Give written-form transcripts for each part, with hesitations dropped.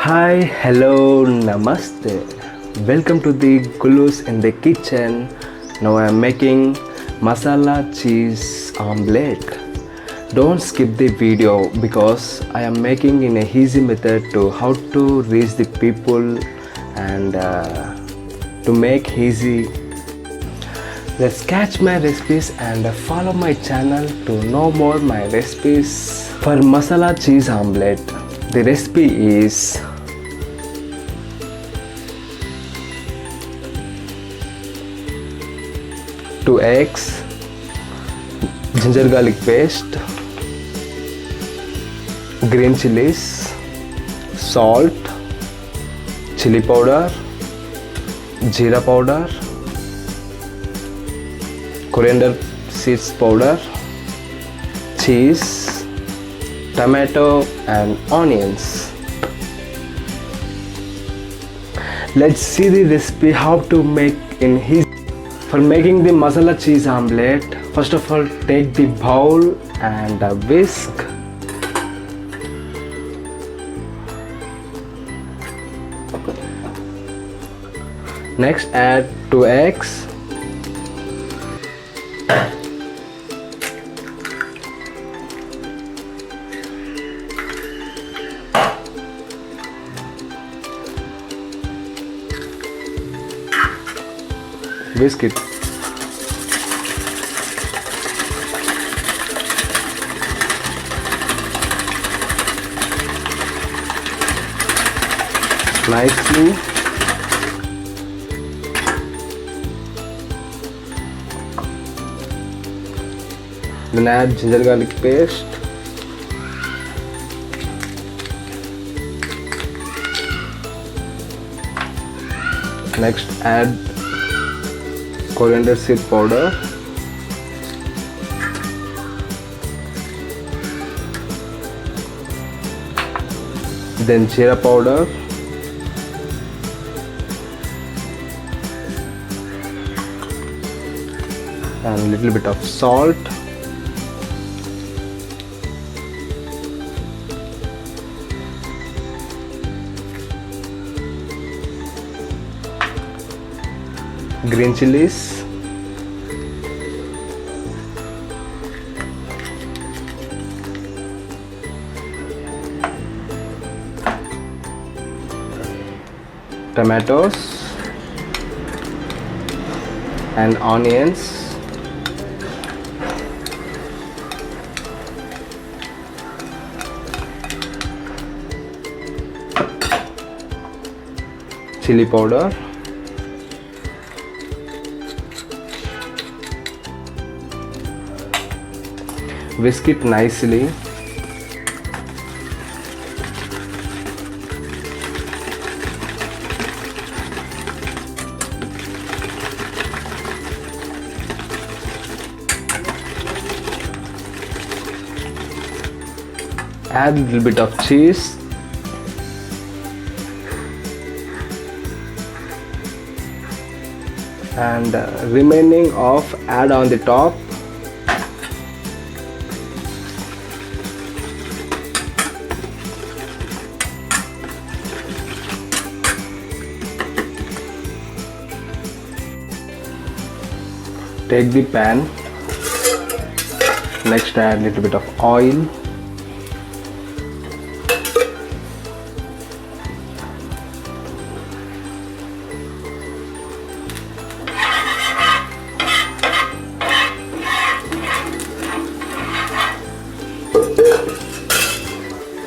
Hi, hello, namaste. Welcome to the Gullus in the kitchen. Now I am making masala cheese omelette. Don't skip the video because I am making in a easy method to how to reach the people and to make easy. Let's catch my recipes and follow my channel to know more my recipes for masala cheese omelette. The recipe is 2 eggs, ginger garlic paste, green chilies, salt, chili powder, jeera powder, coriander seeds powder, cheese, tomato and onions. Let's see the recipe how to make in his. For making the masala cheese omelette, first of all take the bowl and a whisk. Next add 2 eggs. Whisk it. Nicely. Then add ginger garlic paste. Next add coriander seed powder, then jeera powder, and a little bit of salt, green chilies, tomatoes and onions, chili powder, whisk it nicely. Add a little bit of cheese, and remaining of add on the top. Take the pan. Next add a little bit of oil.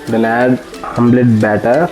Then add omelette batter.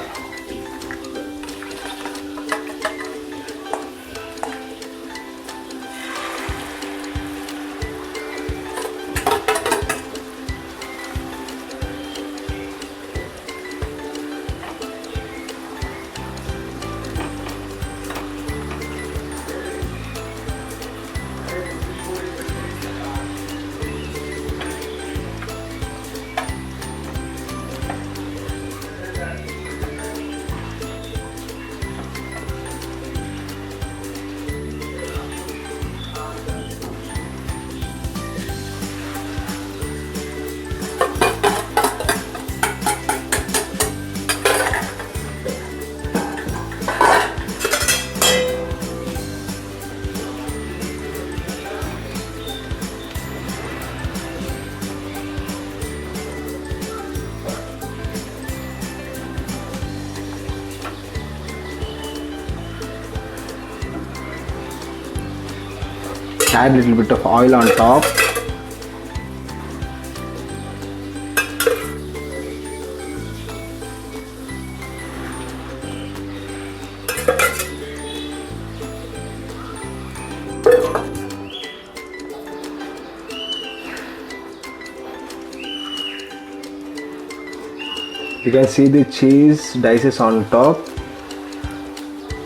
add a little bit of oil on top. You can see the cheese dices on top.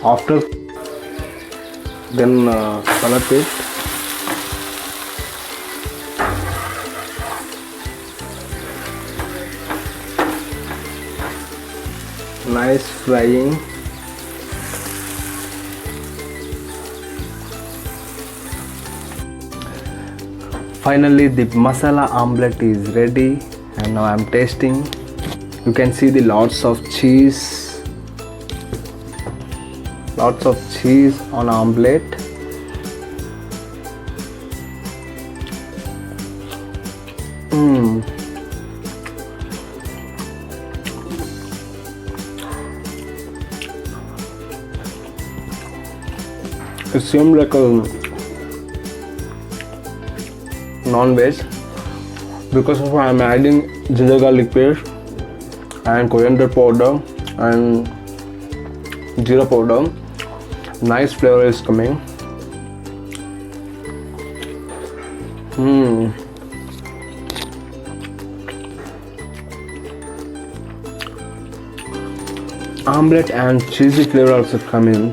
After then collect it. Nice frying. Finally, the masala omelette is ready, and now I'm tasting. You can see the lots of cheese on omelette. It seems like a non-veg because of I'm adding ginger garlic paste and coriander powder and jeera powder. Nice flavor is coming. Omelette and cheesy flavor also coming.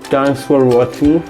Thanks for watching.